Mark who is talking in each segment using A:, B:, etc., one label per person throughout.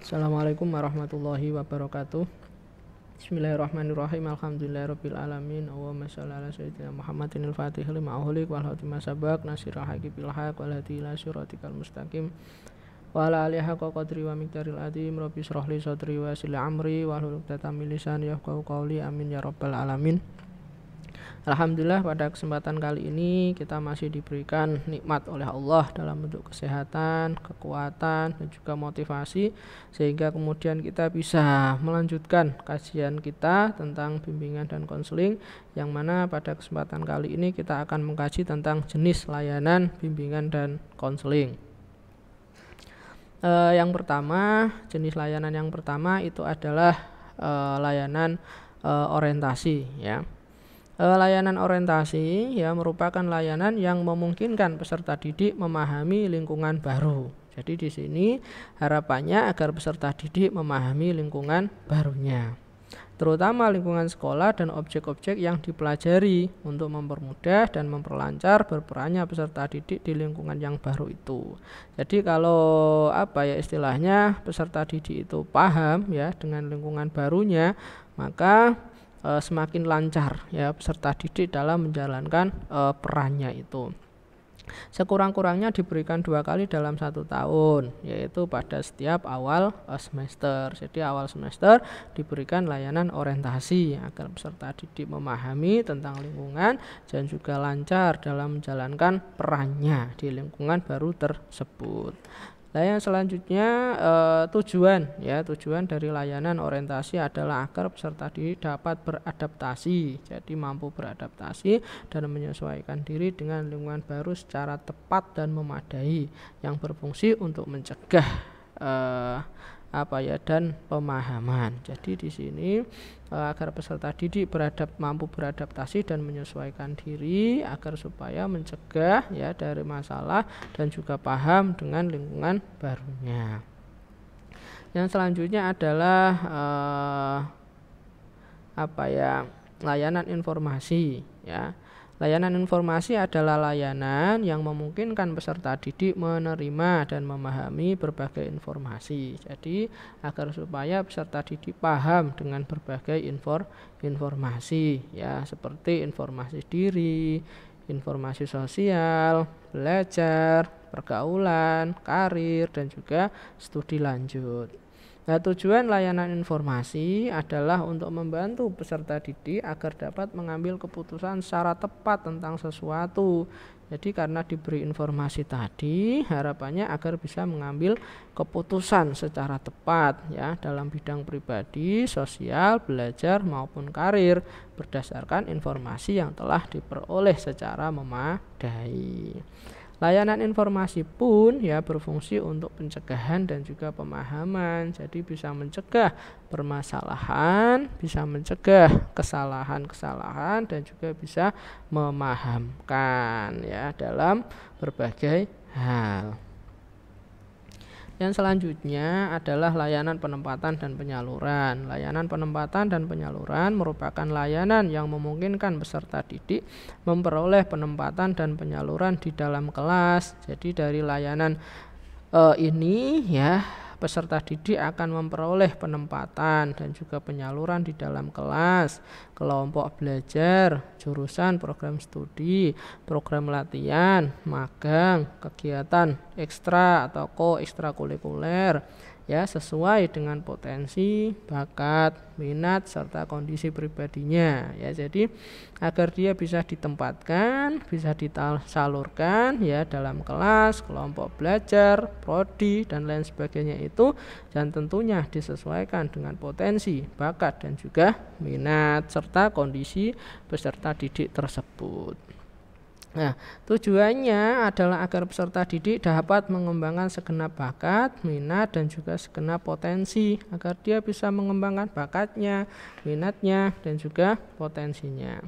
A: Assalamualaikum warahmatullahi wabarakatuh. Bismillahirrahmanirrahim. Alhamdulillahirabbil alamin. Allahumma shalli ala sayyidina Muhammadin al-fatih lima ughliq wal khatim sabaq nasirul haqqi bil haqq wal hadi ila siratikal mustaqim wa ala alihi haqqa qadri wa miqdaril azim. Rabbi shrah li sadri wa yassir li amri wahlul 'uqdatam min lisani yafqahu qawli. Amin ya rabbal alamin. Alhamdulillah, pada kesempatan kali ini kita masih diberikan nikmat oleh Allah dalam bentuk kesehatan, kekuatan, dan juga motivasi, sehingga kemudian kita bisa melanjutkan kajian kita tentang bimbingan dan konseling, yang mana pada kesempatan kali ini kita akan mengkaji tentang jenis layanan bimbingan dan konseling. Yang pertama, jenis layanan yang pertama itu adalah layanan orientasi, ya. Layanan orientasi ya merupakan layanan yang memungkinkan peserta didik memahami lingkungan baru. Jadi di sini harapannya agar peserta didik memahami lingkungan barunya, terutama lingkungan sekolah dan objek-objek yang dipelajari untuk mempermudah dan memperlancar berperannya peserta didik di lingkungan yang baru itu. Jadi kalau istilahnya peserta didik itu paham ya dengan lingkungan barunya, maka semakin lancar ya peserta didik dalam menjalankan perannya itu. Sekurang-kurangnya diberikan 2 kali dalam 1 tahun, yaitu pada setiap awal semester. Jadi awal semester diberikan layanan orientasi agar peserta didik memahami tentang lingkungan dan juga lancar dalam menjalankan perannya di lingkungan baru tersebut. Nah, yang selanjutnya tujuan dari layanan orientasi adalah agar peserta didik dapat beradaptasi, jadi mampu beradaptasi dan menyesuaikan diri dengan lingkungan baru secara tepat dan memadai, yang berfungsi untuk mencegah dan pemahaman. Jadi di sini agar peserta didik mampu beradaptasi dan menyesuaikan diri agar supaya mencegah ya dari masalah dan juga paham dengan lingkungan barunya. Yang selanjutnya adalah layanan informasi, ya. Layanan informasi adalah layanan yang memungkinkan peserta didik menerima dan memahami berbagai informasi. Jadi agar supaya peserta didik paham dengan berbagai informasi ya, seperti informasi diri, informasi sosial, belajar, pergaulan, karir, dan juga studi lanjut. Nah, tujuan layanan informasi adalah untuk membantu peserta didik agar dapat mengambil keputusan secara tepat tentang sesuatu. Jadi karena diberi informasi tadi, harapannya agar bisa mengambil keputusan secara tepat ya dalam bidang pribadi, sosial, belajar maupun karir berdasarkan informasi yang telah diperoleh secara memadai. Layanan informasi pun ya berfungsi untuk pencegahan dan juga pemahaman. Jadi bisa mencegah permasalahan, bisa mencegah kesalahan-kesalahan, dan juga bisa memahamkan ya dalam berbagai hal. Yang selanjutnya adalah layanan penempatan dan penyaluran. Layanan penempatan dan penyaluran merupakan layanan yang memungkinkan peserta didik memperoleh penempatan dan penyaluran di dalam kelas. Jadi dari layanan ini ya peserta didik akan memperoleh penempatan dan juga penyaluran di dalam kelas, kelompok belajar, jurusan, program studi, program latihan, magang, kegiatan ekstra atau ekstrakurikuler ya sesuai dengan potensi, bakat, minat serta kondisi pribadinya ya. Jadi agar dia bisa ditempatkan, bisa disalurkan ya dalam kelas, kelompok belajar, prodi dan lain sebagainya itu, dan tentunya disesuaikan dengan potensi, bakat dan juga minat serta kondisi peserta didik tersebut. Nah, tujuannya adalah agar peserta didik dapat mengembangkan segenap bakat, minat, dan juga segenap potensi, agar dia bisa mengembangkan bakatnya, minatnya, dan juga potensinya.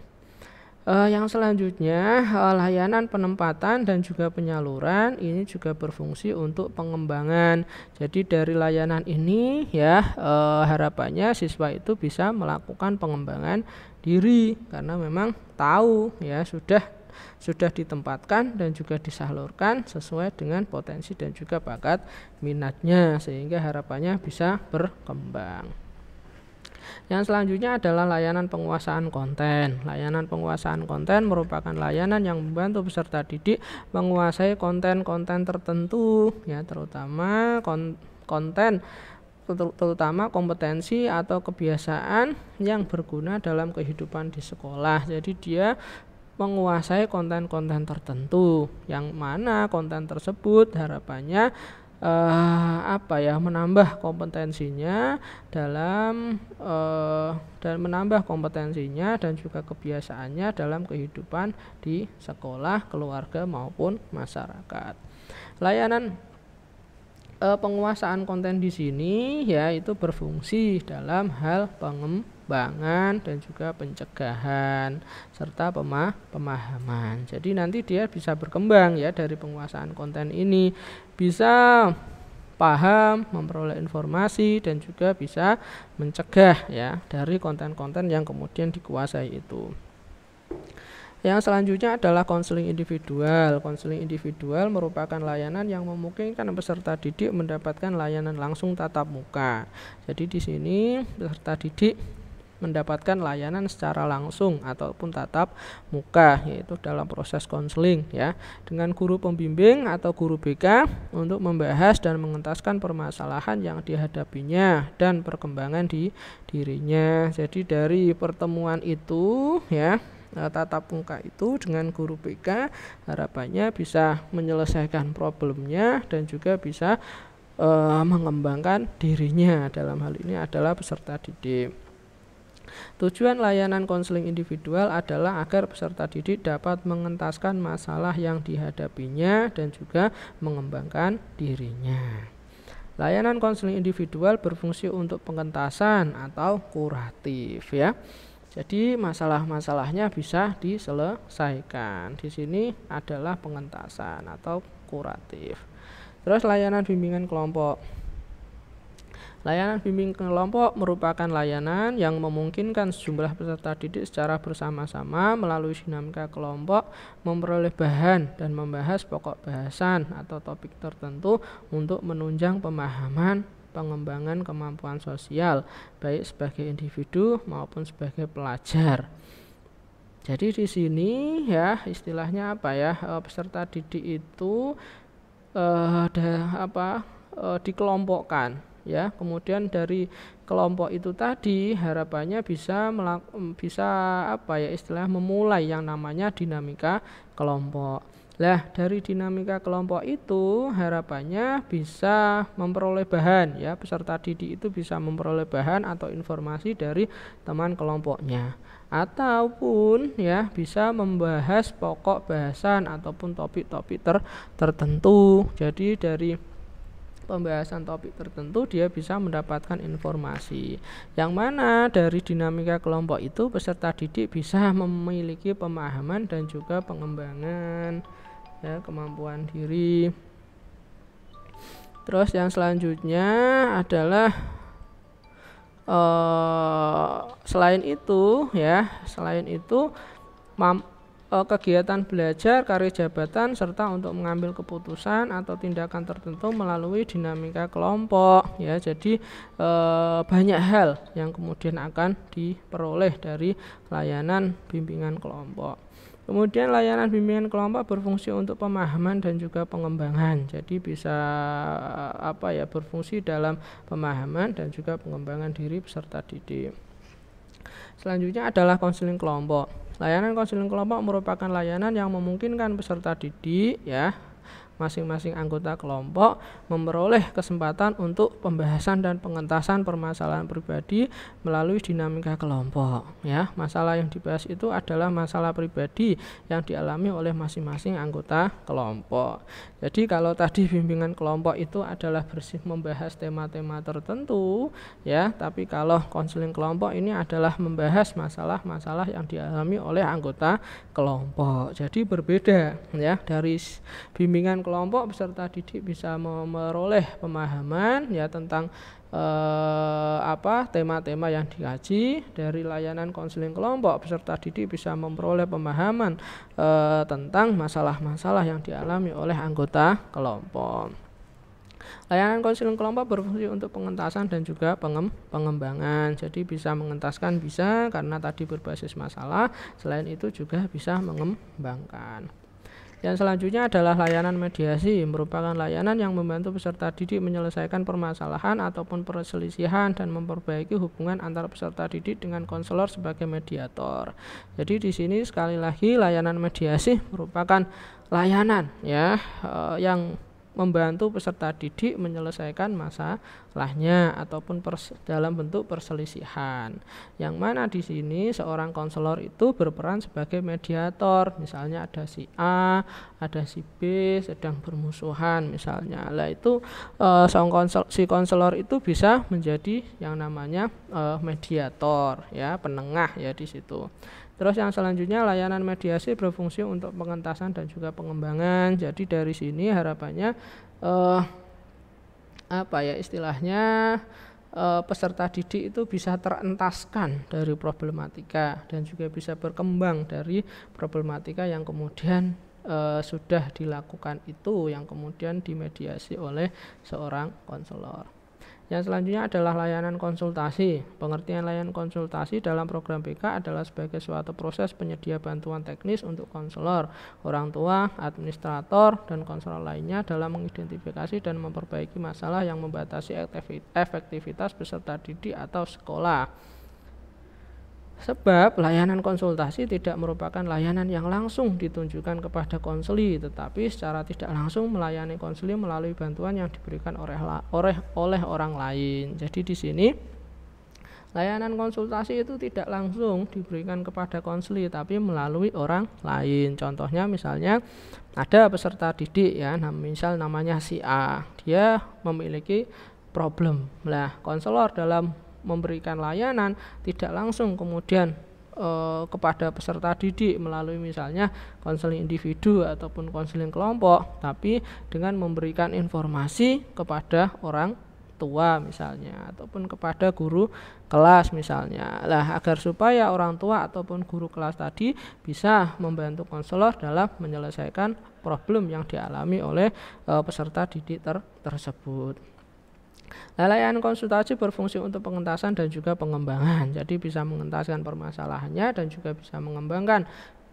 A: Yang selanjutnya layanan penempatan dan juga penyaluran ini juga berfungsi untuk pengembangan. Jadi dari layanan ini ya harapannya siswa itu bisa melakukan pengembangan diri karena memang tahu ya sudah sudah ditempatkan dan juga disalurkan sesuai dengan potensi dan juga bakat minatnya, sehingga harapannya bisa berkembang. Yang selanjutnya adalah layanan penguasaan konten. Layanan penguasaan konten merupakan layanan yang membantu peserta didik menguasai konten-konten tertentu, ya, terutama kompetensi atau kebiasaan yang berguna dalam kehidupan di sekolah. Jadi dia menguasai konten-konten tertentu, yang mana konten tersebut harapannya menambah kompetensinya dan menambah kompetensinya dan juga kebiasaannya dalam kehidupan di sekolah, keluarga maupun masyarakat. Layanan penguasaan konten di sini yaitu berfungsi dalam hal pengembangan dan juga pencegahan serta pemahaman. Jadi nanti dia bisa berkembang, ya, dari penguasaan konten ini, bisa paham, memperoleh informasi, dan juga bisa mencegah, ya, dari konten-konten yang kemudian dikuasai itu. Yang selanjutnya adalah konseling individual. Konseling individual merupakan layanan yang memungkinkan peserta didik mendapatkan layanan langsung tatap muka. Jadi di sini peserta didik mendapatkan layanan secara langsung ataupun tatap muka, yaitu dalam proses konseling, ya, dengan guru pembimbing atau guru BK untuk membahas dan mengentaskan permasalahan yang dihadapinya dan perkembangan di dirinya. Jadi dari pertemuan itu, ya, tatap muka itu dengan guru BK harapannya bisa menyelesaikan problemnya dan juga bisa mengembangkan dirinya. Dalam hal ini adalah peserta didik. Tujuan layanan konseling individual adalah agar peserta didik dapat mengentaskan masalah yang dihadapinya dan juga mengembangkan dirinya. Layanan konseling individual berfungsi untuk pengentasan atau kuratif, ya. Jadi masalah-masalahnya bisa diselesaikan. Di sini adalah pengentasan atau kuratif. Terus layanan bimbingan kelompok. Layanan bimbing kelompok merupakan layanan yang memungkinkan sejumlah peserta didik secara bersama-sama melalui dinamika kelompok memperoleh bahan dan membahas pokok bahasan atau topik tertentu untuk menunjang pemahaman, pengembangan kemampuan sosial baik sebagai individu maupun sebagai pelajar. Jadi di sini, ya, istilahnya apa, ya, peserta didik itu dikelompokkan, ya, kemudian dari kelompok itu tadi harapannya bisa memulai yang namanya dinamika kelompok. Lah, dari dinamika kelompok itu harapannya bisa memperoleh bahan, ya, peserta didik itu bisa memperoleh bahan atau informasi dari teman kelompoknya, ataupun, ya, bisa membahas pokok bahasan ataupun topik-topik tertentu. Jadi dari pembahasan topik tertentu dia bisa mendapatkan informasi, yang mana dari dinamika kelompok itu peserta didik bisa memiliki pemahaman dan juga pengembangan, ya, kemampuan diri. Terus yang selanjutnya adalah selain itu kegiatan belajar, karya jabatan, serta untuk mengambil keputusan atau tindakan tertentu melalui dinamika kelompok, ya. Jadi banyak hal yang kemudian akan diperoleh dari layanan bimbingan kelompok. Kemudian layanan bimbingan kelompok berfungsi untuk pemahaman dan juga pengembangan. Jadi bisa berfungsi dalam pemahaman dan juga pengembangan diri peserta didik. Selanjutnya adalah konseling kelompok. Layanan konseling kelompok merupakan layanan yang memungkinkan peserta didik, ya, masing-masing anggota kelompok memperoleh kesempatan untuk pembahasan dan pengentasan permasalahan pribadi melalui dinamika kelompok, ya. Masalah yang dibahas itu adalah masalah pribadi yang dialami oleh masing-masing anggota kelompok. Jadi kalau tadi bimbingan kelompok itu adalah membahas tema-tema tertentu, ya, tapi kalau konseling kelompok ini adalah membahas masalah-masalah yang dialami oleh anggota kelompok. Jadi berbeda, ya, dari bimbingan kelompok, peserta didik bisa memperoleh pemahaman ya tentang tema-tema yang dikaji. Dari layanan konseling kelompok, peserta didik bisa memperoleh pemahaman tentang masalah-masalah yang dialami oleh anggota kelompok. Layanan konseling kelompok berfungsi untuk pengentasan dan juga pengembangan. Jadi bisa mengentaskan bisa karena tadi berbasis masalah, selain itu juga bisa mengembangkan. Yang selanjutnya adalah layanan mediasi, merupakan layanan yang membantu peserta didik menyelesaikan permasalahan ataupun perselisihan dan memperbaiki hubungan antara peserta didik dengan konselor sebagai mediator. Jadi di sini sekali lagi layanan mediasi merupakan layanan ya yang membantu peserta didik menyelesaikan masalahnya ataupun dalam bentuk perselisihan. Yang mana di sini seorang konselor itu berperan sebagai mediator. Misalnya ada si A, ada si B sedang bermusuhan misalnya. Lah itu si konselor itu bisa menjadi yang namanya mediator ya, penengah ya di situ. Terus yang selanjutnya layanan mediasi berfungsi untuk pengentasan dan juga pengembangan. Jadi dari sini harapannya istilahnya peserta didik itu bisa terentaskan dari problematika dan juga bisa berkembang dari problematika yang kemudian sudah dilakukan itu, yang kemudian dimediasi oleh seorang konselor. Yang selanjutnya adalah layanan konsultasi. Pengertian layanan konsultasi dalam program BK adalah sebagai suatu proses penyedia bantuan teknis untuk konselor, orang tua, administrator, dan konselor lainnya dalam mengidentifikasi dan memperbaiki masalah yang membatasi efektivitas peserta didik atau sekolah. Sebab layanan konsultasi tidak merupakan layanan yang langsung ditunjukkan kepada konseli, tetapi secara tidak langsung melayani konseli melalui bantuan yang diberikan oleh orang lain. Jadi di sini layanan konsultasi itu tidak langsung diberikan kepada konseli, tapi melalui orang lain. Contohnya misalnya ada peserta didik ya, misal namanya si A, dia memiliki problem. Nah, konselor dalam memberikan layanan tidak langsung kemudian kepada peserta didik melalui misalnya konseling individu ataupun konseling kelompok, tapi dengan memberikan informasi kepada orang tua misalnya ataupun kepada guru kelas misalnya. Lah agar supaya orang tua ataupun guru kelas tadi bisa membantu konselor dalam menyelesaikan problem yang dialami oleh peserta didik tersebut. Layanan konsultasi berfungsi untuk pengentasan dan juga pengembangan. Jadi bisa mengentaskan permasalahannya dan juga bisa mengembangkan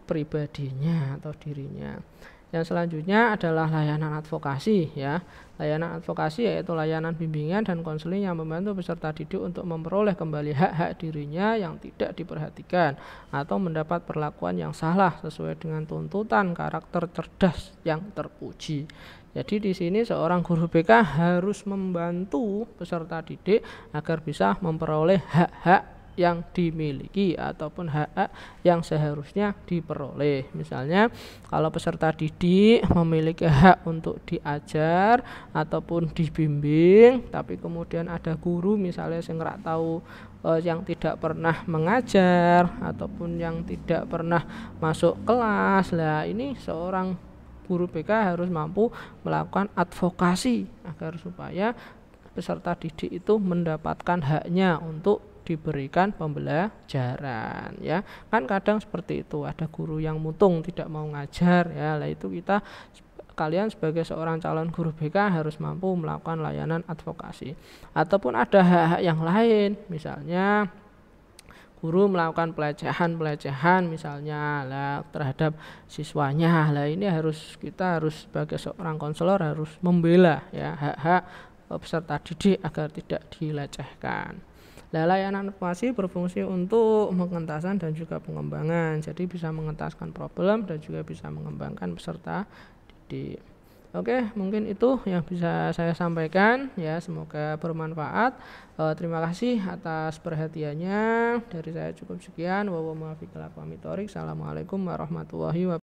A: pribadinya atau dirinya. Yang selanjutnya adalah layanan advokasi ya. Layanan advokasi yaitu layanan bimbingan dan konseling yang membantu peserta didik untuk memperoleh kembali hak-hak dirinya yang tidak diperhatikan atau mendapat perlakuan yang salah sesuai dengan tuntutan karakter cerdas yang terpuji. Jadi di sini seorang guru BK harus membantu peserta didik agar bisa memperoleh hak-hak yang dimiliki ataupun hak-hak yang seharusnya diperoleh. Misalnya kalau peserta didik memiliki hak untuk diajar ataupun dibimbing, tapi kemudian ada guru misalnya yang nggak tahu, yang tidak pernah mengajar ataupun yang tidak pernah masuk kelas. Lah ini seorang guru BK harus mampu melakukan advokasi agar supaya peserta didik itu mendapatkan haknya untuk diberikan pembelajaran ya. Kan kadang seperti itu, ada guru yang mutung tidak mau ngajar ya. Lah itu kalian sebagai seorang calon guru BK harus mampu melakukan layanan advokasi. Ataupun ada hak-hak yang lain, misalnya guru melakukan pelecehan misalnya terhadap siswanya. Lah ini kita harus sebagai seorang konselor harus membela ya hak-hak peserta didik agar tidak dilecehkan. Layanan advokasi berfungsi untuk pengentasan dan juga pengembangan. Jadi bisa mengentaskan problem dan juga bisa mengembangkan peserta didik. Oke, mungkin itu yang bisa saya sampaikan ya, semoga bermanfaat. Terima kasih atas perhatiannya. Dari saya cukup sekian. Assalamualaikum warahmatullahi wabarakatuh.